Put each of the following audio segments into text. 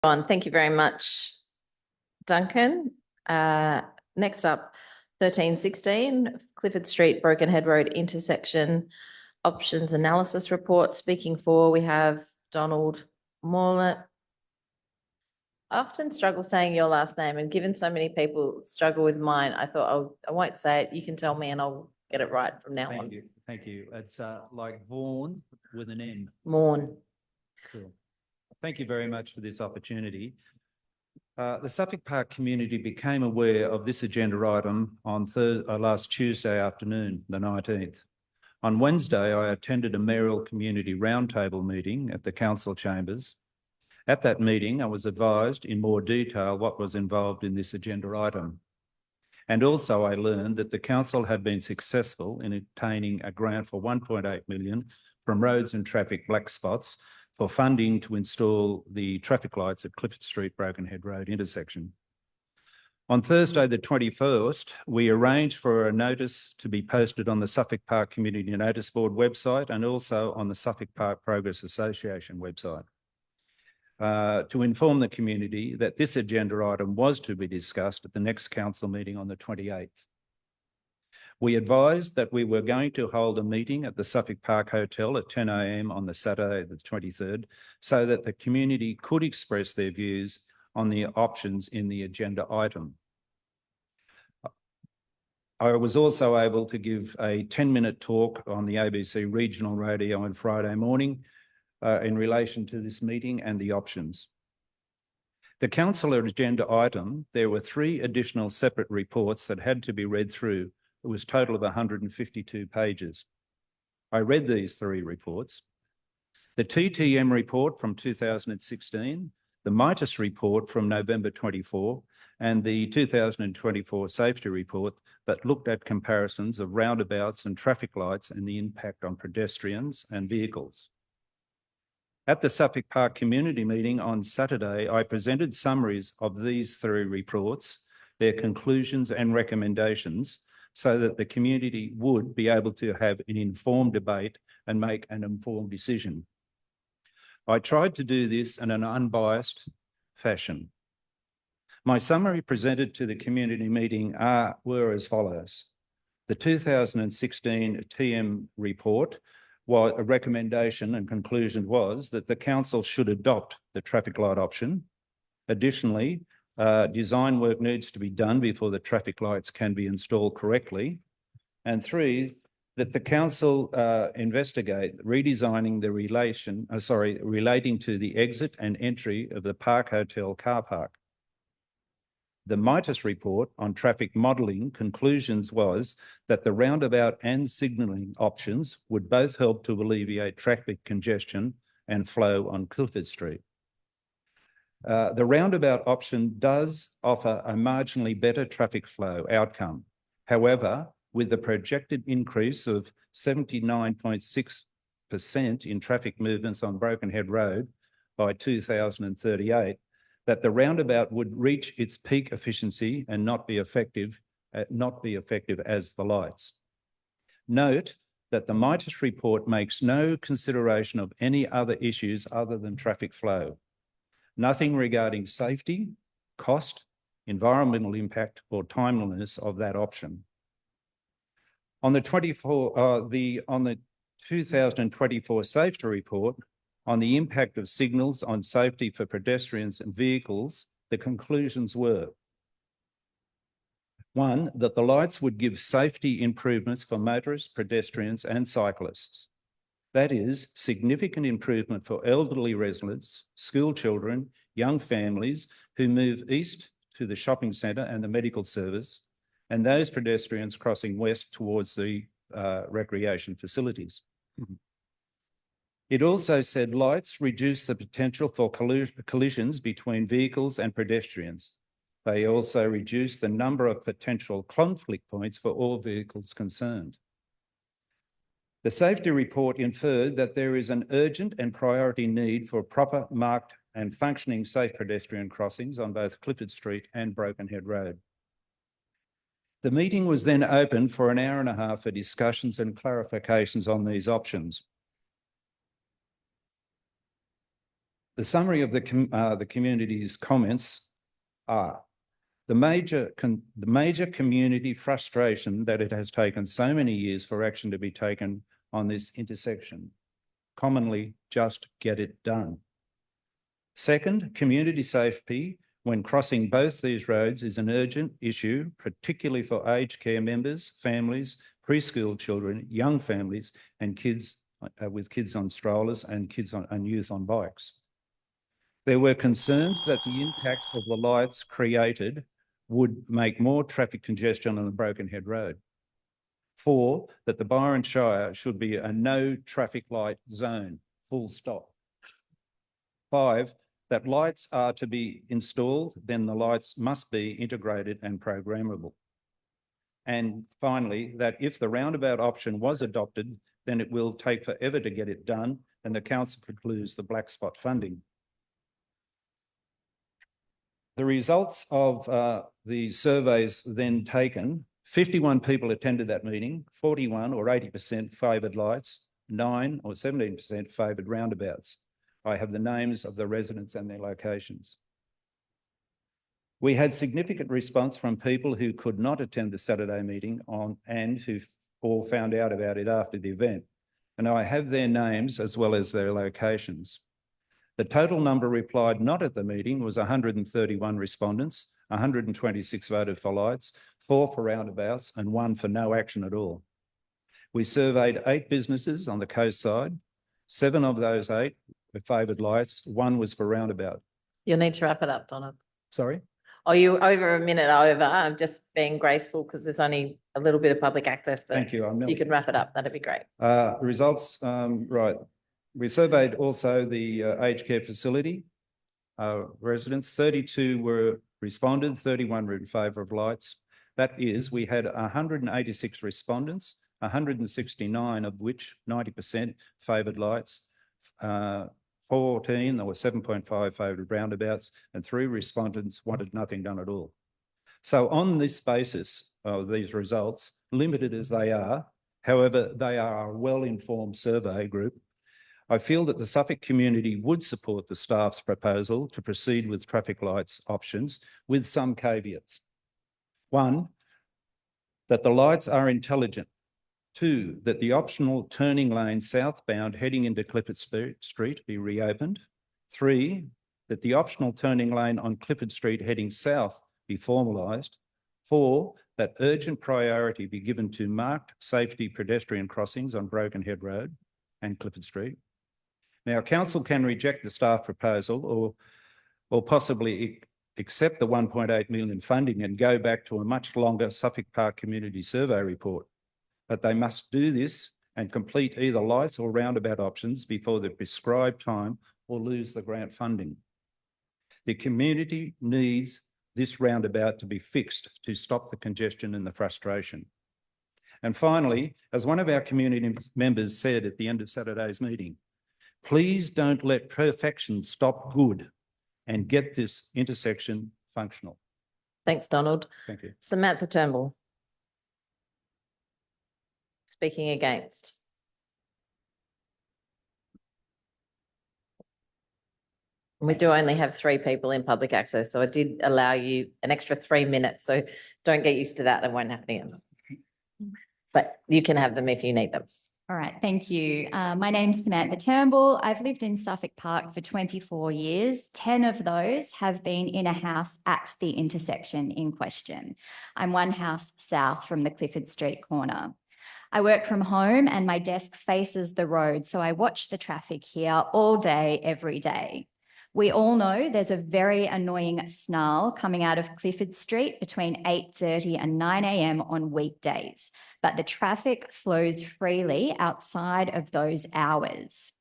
Thank you very much, Duncan. Next up, 1316 Clifford Street, Broken Head Road intersection options analysis report. Speaking for, we have Donald Morlett. I often struggle saying your last name, and given so many people struggle with mine, I thought I won't say it. You can tell me and I'll get it right from now on. Thank you. Thank you. It's like Vaughan with an N. Morn. Cool. Thank you very much for this opportunity. The Suffolk Park community became aware of this agenda item on last Tuesday afternoon, the 19th. On Wednesday, I attended a mayoral community roundtable meeting at the council chambers. At that meeting, I was advised in more detail what was involved in this agenda item. And also I learned that the council had been successful in obtaining a grant for 1.8 million from Roads and Traffic Black Spots for funding to install the traffic lights at Clifford Street, Broken Head Road intersection. On Thursday, the 21st, we arranged for a notice to be posted on the Suffolk Park Community Notice Board website and also on the Suffolk Park Progress Association website to inform the community that this agenda item was to be discussed at the next council meeting on the 28th. We advised that we were going to hold a meeting at the Suffolk Park Hotel at 10 a.m. on the Saturday, the 23rd, so that the community could express their views on the options in the agenda item. I was also able to give a 10-minute talk on the ABC Regional Radio on Friday morning in relation to this meeting and the options. The council agenda item, there were 3 additional separate reports that had to be read through. It was a total of 152 pages. I read these 3 reports. The TTM report from 2016, the MITUS report from November 24, and the 2024 safety report that looked at comparisons of roundabouts and traffic lights and the impact on pedestrians and vehicles. At the Suffolk Park community meeting on Saturday, I presented summaries of these 3 reports, their conclusions and recommendations, so that the community would be able to have an informed debate and make an informed decision. I tried to do this in an unbiased fashion. My summary presented to the community meeting were as follows. The 2016 TM report, while a recommendation and conclusion was that the council should adopt the traffic light option. Additionally, design work needs to be done before the traffic lights can be installed correctly. And 3, that the council investigate redesigning the relating to the exit and entry of the Park Hotel car park. The MITUS report on traffic modelling conclusions was that the roundabout and signalling options would both help to alleviate traffic congestion and flow on Clifford Street. The roundabout option does offer a marginally better traffic flow outcome. However, with the projected increase of 79.6% in traffic movements on Broken Head Road by 2038, that the roundabout would reach its peak efficiency and not be effective as the lights. Note that the MITUS report makes no consideration of any other issues other than traffic flow. Nothing regarding safety, cost, environmental impact, or timeliness of that option. On the 2024 safety report on the impact of signals on safety for pedestrians and vehicles, the conclusions were: 1, that the lights would give safety improvements for motorists, pedestrians, and cyclists. That is, significant improvement for elderly residents, school children, young families who move east to the shopping centre and the medical service, and those pedestrians crossing west towards the recreation facilities. It also said lights reduce the potential for collisions between vehicles and pedestrians. They also reduce the number of potential conflict points for all vehicles concerned. The safety report inferred that there is an urgent and priority need for proper marked and functioning safe pedestrian crossings on both Clifford Street and Broken Head Road. The meeting was then opened for an hour and a half for discussions and clarifications on these options. The summary of the community's comments are the major community frustration that it has taken so many years for action to be taken on this intersection. Commonly, just get it done. Second, community safety when crossing both these roads is an urgent issue, particularly for aged care members, families, preschool children, young families, and kids with kids on strollers and youth on bikes. There were concerns that the impact of the lights created would make more traffic congestion on the Broken Head Road. 4, that the Byron Shire should be a no traffic light zone, full stop. 5, that lights are to be installed, then the lights must be integrated and programmable. And finally, that if the roundabout option was adopted, then it will take forever to get it done and the council could lose the black spot funding. The results of the surveys then taken, 51 people attended that meeting, 41 or 80% favoured lights, 9 or 17% favoured roundabouts. I have the names of the residents and their locations. We had significant response from people who could not attend the Saturday meeting and who all found out about it after the event. And I have their names as well as their locations. The total number replied not at the meeting was 131 respondents, 126 voted for lights, 4 for roundabouts and 1 for no action at all. We surveyed 8 businesses on the coast side. 7 of those 8 were favoured lights, 1 was for roundabout. You'll need to wrap it up, Donald. Sorry? Oh, you over a minute over. I'm just being graceful because there's only a little bit of public access, but Thank you. if you can wrap it up, that'd be great. Results, right. We surveyed also the aged care facility residents. 32 responded, 31 were in favour of lights. That is, we had 186 respondents, 169 of which 90% favoured lights, 14 or 7.5 favoured roundabouts, and 3 respondents wanted nothing done at all. So on this basis of these results, limited as they are, however, they are a well-informed survey group, I feel that the Suffolk community would support the staff's proposal to proceed with traffic lights options with some caveats. 1, that the lights are intelligent. 2, that the optional turning lane southbound heading into Clifford Street be reopened. 3, that the optional turning lane on Clifford Street heading south be formalised. 4, that urgent priority be given to marked safety pedestrian crossings on Broken Head Road and Clifford Street. Now, council can reject the staff proposal or possibly accept the 1.8 million funding and go back to a much longer Suffolk Park Community Survey report. But they must do this and complete either lights or roundabout options before the prescribed time or lose the grant funding. The community needs this roundabout to be fixed to stop the congestion and the frustration. And finally, as one of our community members said at the end of Saturday's meeting, please don't let perfection stop good and get this intersection functional. Thanks, Donald. Thank you. Samantha Turnbull. Speaking against. We do only have 3 people in public access, so I did allow you an extra 3 minutes, so don't get used to that. It won't happen again. But you can have them if you need them. All right, thank you. My name's Samantha Turnbull. I've lived in Suffolk Park for 24 years. 10 of those have been in a house at the intersection in question. I'm 1 house south from the Clifford Street corner. I work from home and my desk faces the road, so I watch the traffic here all day, every day. We all know there's a very annoying snarl coming out of Clifford Street between 8:30 and 9 a.m. on weekdays, but the traffic flows freely outside of those hours.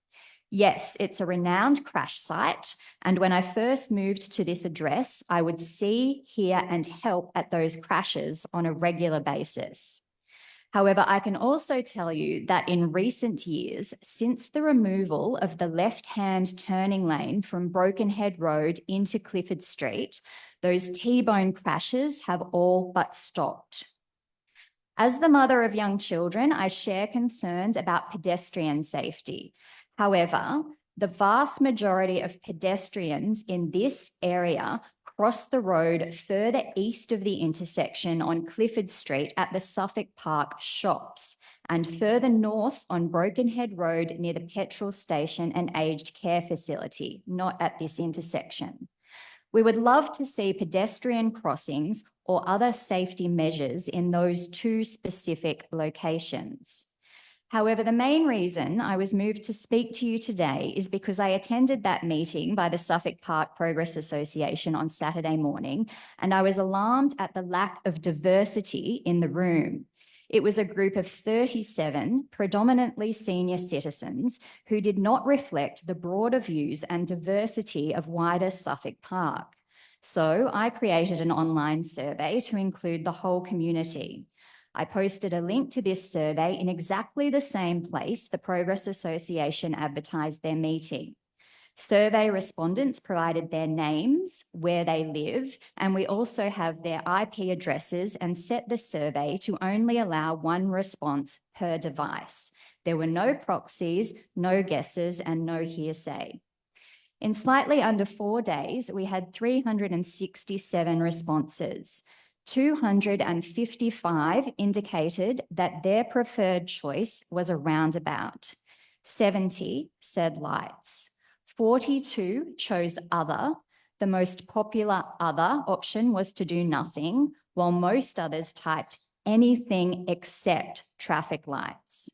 Yes, it's a renowned crash site, and when I first moved to this address, I would see, hear, and help at those crashes on a regular basis. However, I can also tell you that in recent years, since the removal of the left-hand turning lane from Broken Head Road into Clifford Street, those T-bone crashes have all but stopped. As the mother of young children, I share concerns about pedestrian safety. However, the vast majority of pedestrians in this area cross the road further east of the intersection on Clifford Street at the Suffolk Park shops and further north on Brokenhead Road near the petrol station and aged care facility, not at this intersection. We would love to see pedestrian crossings or other safety measures in those two specific locations. However, the main reason I was moved to speak to you today is because I attended that meeting by the Suffolk Park Progress Association on Saturday morning, and I was alarmed at the lack of diversity in the room. It was a group of 37 predominantly senior citizens who did not reflect the broader views and diversity of wider Suffolk Park. So I created an online survey to include the whole community. I posted a link to this survey in exactly the same place the Progress Association advertised their meeting. Survey respondents provided their names, where they live, and we also have their IP addresses and set the survey to only allow one response per device. There were no proxies, no guesses, and no hearsay. In slightly under 4 days, we had 367 responses. 255 indicated that their preferred choice was a roundabout. 70 said lights. 42 chose other. The most popular other option was to do nothing, while most others typed anything except traffic lights.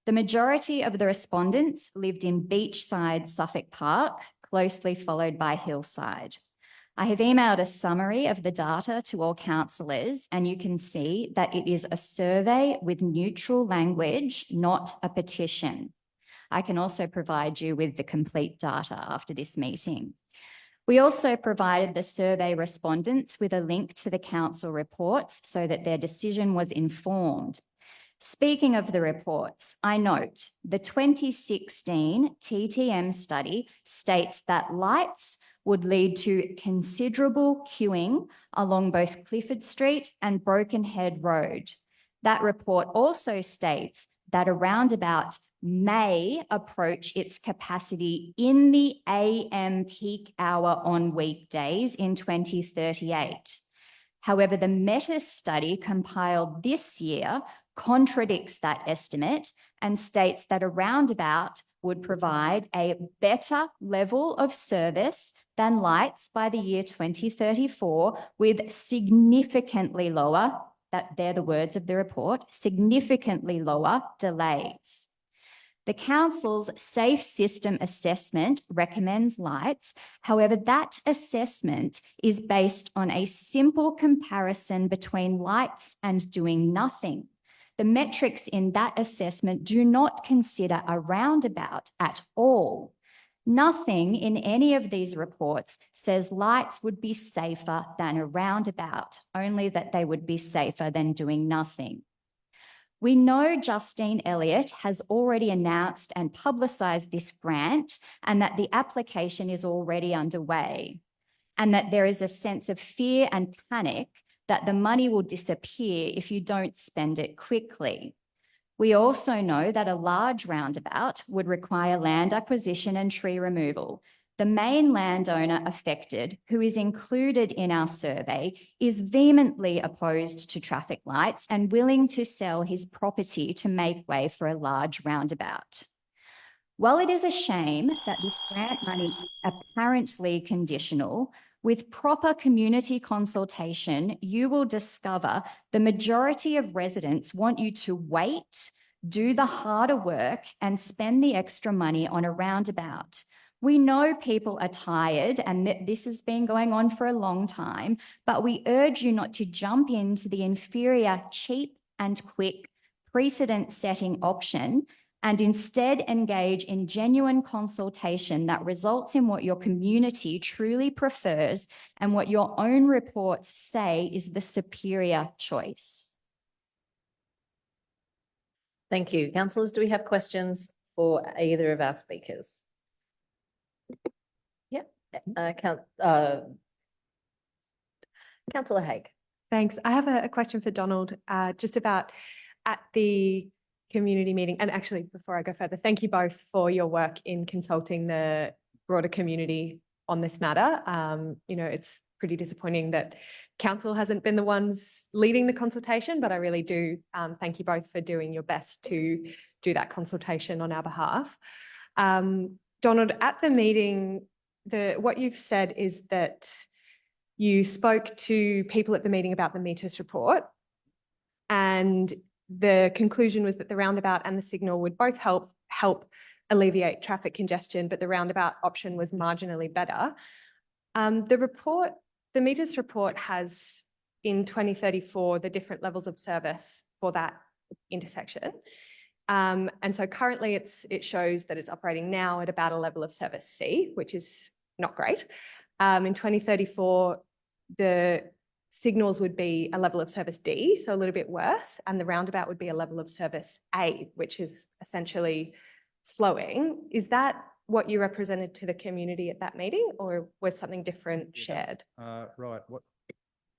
The majority of the respondents lived in beachside Suffolk Park, closely followed by Hillside. I have emailed a summary of the data to all councillors, and you can see that it is a survey with neutral language, not a petition. I can also provide you with the complete data after this meeting. We also provided the survey respondents with a link to the council reports so that their decision was informed. Speaking of the reports, I note the 2016 TTM study states that lights would lead to considerable queuing along both Clifford Street and Brokenhead Road. That report also states that a roundabout may approach its capacity in the AM peak hour on weekdays in 2038. However, the Meta study compiled this year contradicts that estimate and states that a roundabout would provide a better level of service than lights by the year 2034 with significantly lower, they're the words of the report, significantly lower delays. The council's Safe System Assessment recommends lights. However, that assessment is based on a simple comparison between lights and doing nothing. The metrics in that assessment do not consider a roundabout at all. Nothing in any of these reports says lights would be safer than a roundabout, only that they would be safer than doing nothing. We know Justine Elliott has already announced and publicised this grant and that the application is already underway, and that there is a sense of fear and panic that the money will disappear if you don't spend it quickly. We also know that a large roundabout would require land acquisition and tree removal. The main landowner affected, who is included in our survey, is vehemently opposed to traffic lights and willing to sell his property to make way for a large roundabout. While it is a shame that this grant money is apparently conditional, with proper community consultation, you will discover the majority of residents want you to wait, do the harder work, and spend the extra money on a roundabout. We know people are tired and that this has been going on for a long time, but we urge you not to jump into the inferior, cheap and quick precedent-setting option and instead engage in genuine consultation that results in what your community truly prefers and what your own reports say is the superior choice. Thank you. Councillors, do we have questions for either of our speakers? Yep. Councillor Haig. Thanks. I have a question for Donald, just about at the community meeting. And actually, before I go further, thank you both for your work in consulting the broader community on this matter. You know, it's pretty disappointing that council hasn't been the ones leading the consultation, but I really do thank you both for doing your best to do that consultation on our behalf. Donald, at the meeting, what you've said is that you spoke to people at the meeting about the METIS report, and the conclusion was that the roundabout and the signal would both help alleviate traffic congestion, but the roundabout option was marginally better. The METIS report has in 2034 the different levels of service for that intersection. And so currently it shows that it's operating now at about a level of service C, which is not great. In 2034, the signals would be a level of service D, so a little bit worse, and the roundabout would be a level of service A, which is essentially slowing. Is that what you represented to the community at that meeting, or was something different shared? Right.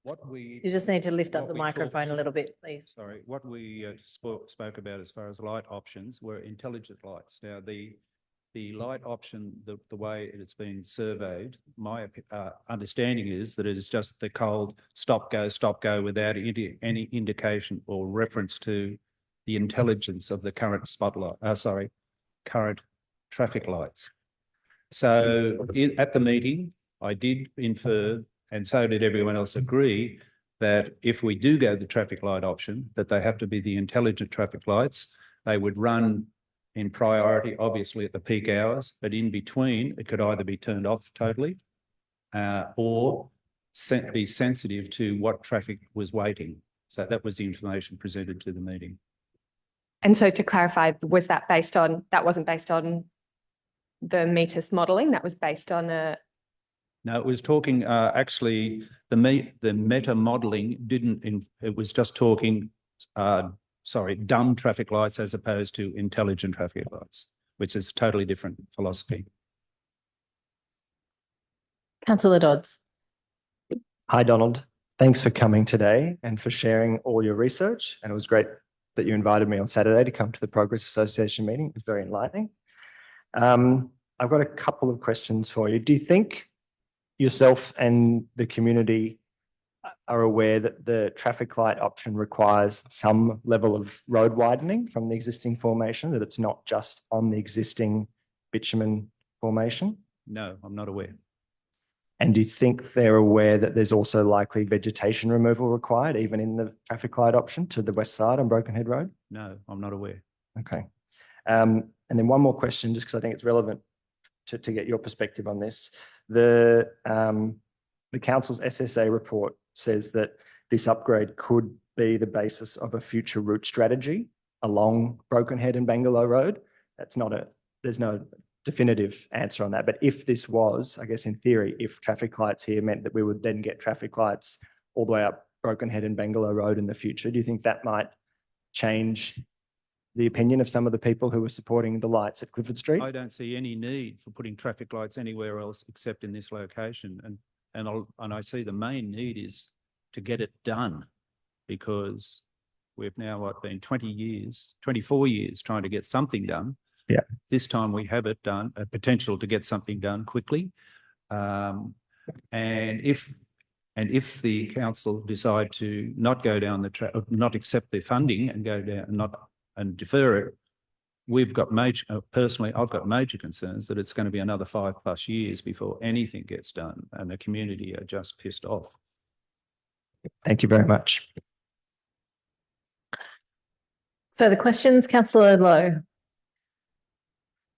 What we You just need to lift up what the we microphone talked- a little bit, please. Sorry, what we spoke about as far as light options were intelligent lights. Now, the light option, the way it's been surveyed, my understanding is that it is just the cold stop go without any indication or reference to the intelligence of the current current traffic lights. So at the meeting, I did infer, and so did everyone else agree, that if we do go the traffic light option, that they have to be the intelligent traffic lights. They would run in priority, obviously at the peak hours, but in between, it could either be turned off totally or be sensitive to what traffic was waiting. So that was the information presented to the meeting. And so to clarify, was that wasn't based on the METIS modelling, that was based on a... No, it was talking, actually, the meta modelling it was just talking, dumb traffic lights as opposed to intelligent traffic lights, which is a totally different philosophy. Councillor Dodds. Hi, Donald. Thanks for coming today and for sharing all your research. And it was great that you invited me on Saturday to come to the Progress Association meeting. It was very enlightening. I've got a couple of questions for you. Do you think yourself and the community are aware that the traffic light option requires some level of road widening from the existing formation, that it's not just on the existing bitumen formation? No, I'm not aware. And do you think they're aware that there's also likely vegetation removal required, even in the traffic light option to the west side on Brokenhead Road? No, I'm not aware. Okay. And then one more question, just because I think it's relevant to get your perspective on this. The council's SSA report says that this upgrade could be the basis of a future route strategy along Brokenhead and Bangalow Road. There's no definitive answer on that. But if this was, I guess in theory, if traffic lights here meant that we would then get traffic lights all the way up Brokenhead and Bangalow Road in the future, do you think that might change the opinion of some of the people who were supporting the lights at Clifford Street? I don't see any need for putting traffic lights anywhere else except in this location. And I see the main need is to get it done, because we've now been 24 years trying to get something done. Yeah. This time we have it done, a potential to get something done quickly. And if the council decide to not go down the track, not accept the funding and go down, and defer it, we've got personally, I've got major concerns that it's going to be another 5+ years before anything gets done, and the community are just pissed off. Thank you very much. Further questions? Councillor Lowe.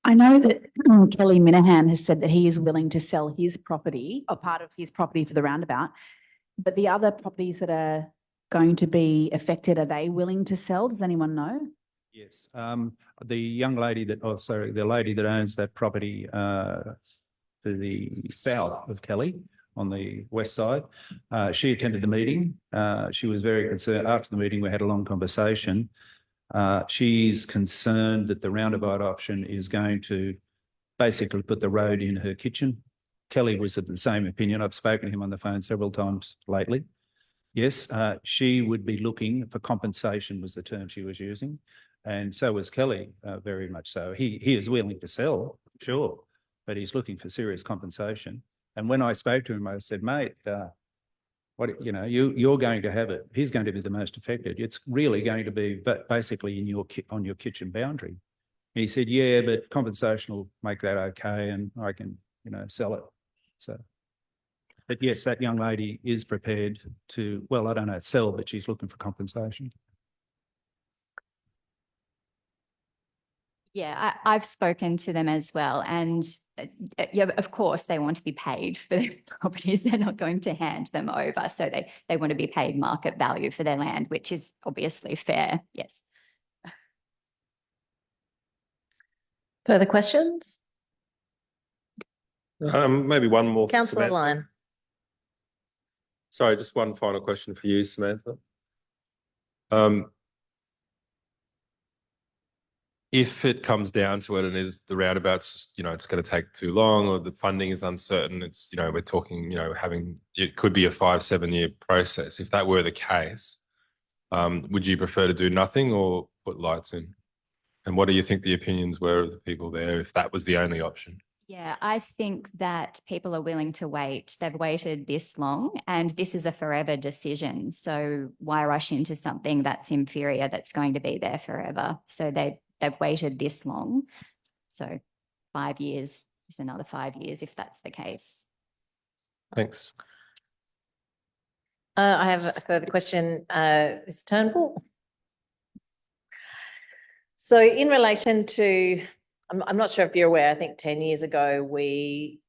I know that Kelly Minahan has said that he is willing to sell his property or part of his property for the roundabout, but the other properties that are going to be affected, are they willing to sell? Does anyone know? Yes, the young lady the lady that owns that property to the south of Kelly on the west side, she attended the meeting. She was very concerned. After the meeting, we had a long conversation. She's concerned that the roundabout option is going to basically put the road in her kitchen. Kelly was of the same opinion. I've spoken to him on the phone several times lately. Yes, she would be looking for compensation, was the term she was using. And so was Kelly, very much so. He is willing to sell, sure, but he's looking for serious compensation. And when I spoke to him, I said, mate, you're going to have it. He's going to be the most affected. It's really going to be basically on your kitchen boundary. And he said, yeah, but compensation will make that okay, and I can, sell it. So, but yes, that young lady is prepared to, well, I don't know, sell, but she's looking for compensation. Yeah, I've spoken to them as well. And yeah, of course, they want to be paid for their properties. They're not going to hand them over. So they want to be paid market value for their land, which is obviously fair. Yes. Further questions? Maybe one more. for Councillor Samantha. Lyon. Sorry, just one final question for you, Samantha. If it comes down to it and is the roundabouts, it's going to take too long, or the funding is uncertain, it's, we're talking, it could be a 5-7 year process. If that were the case, would you prefer to do nothing or put lights in? And what do you think the opinions were of the people there if that was the only option? Yeah, I think that people are willing to wait. They've waited this long, and this is a forever decision. So why rush into something that's inferior, that's going to be there forever? So they've waited this long. So 5 years is another 5 years if that's the case. Thanks. I have a further question, Ms. Turnbull. So in relation to, I'm not sure if you're aware, I think 10 years ago, we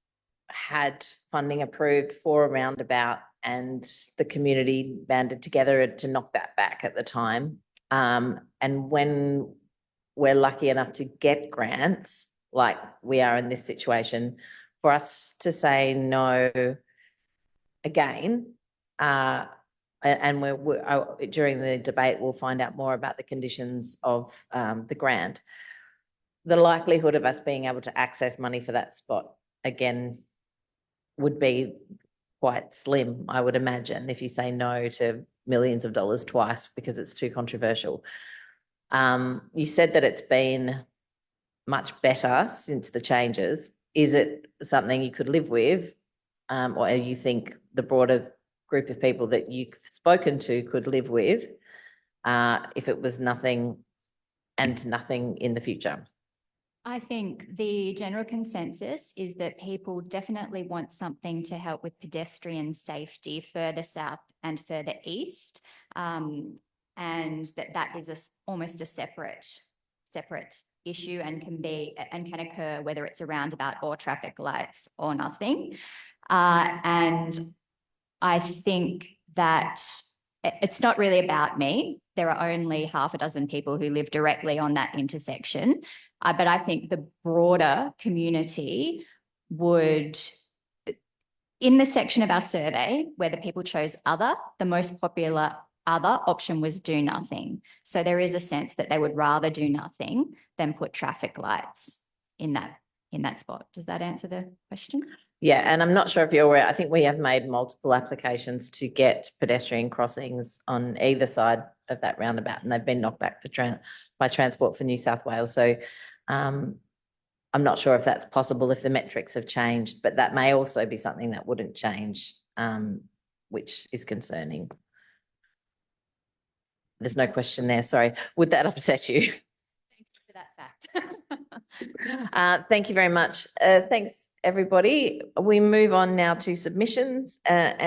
had funding approved for a roundabout and the community banded together to knock that back at the time. And when we're lucky enough to get grants, like we are in this situation, for us to say no again, and during the debate, we'll find out more about the conditions of the grant. The likelihood of us being able to access money for that spot again would be quite slim, I would imagine, if you say no to millions of dollars twice because it's too controversial. You said that it's been much better since the changes. Is it something you could live with, or you think the broader group of people that you've spoken to could live with if it was nothing and nothing in the future? I think the general consensus is that people definitely want something to help with pedestrian safety further south and further east, and that is almost a separate issue and can occur whether it's a roundabout or traffic lights or nothing. And I think that it's not really about me. There are only half a dozen people who live directly on that intersection. But I think the broader community would, in the section of our survey where the people chose other, the most popular other option was do nothing. So there is a sense that they would rather do nothing than put traffic lights in that spot. Does that answer the question? Yeah, and I'm not sure if you're aware, I think we have made multiple applications to get pedestrian crossings on either side of that roundabout, and they've been knocked back by Transport for New South Wales. So I'm not sure if that's possible if the metrics have changed, but that may also be something that wouldn't change, which is concerning. There's no question there, sorry. Would that upset you? For that fact. Thank you very much. Thanks, everybody. We move on now to submissions.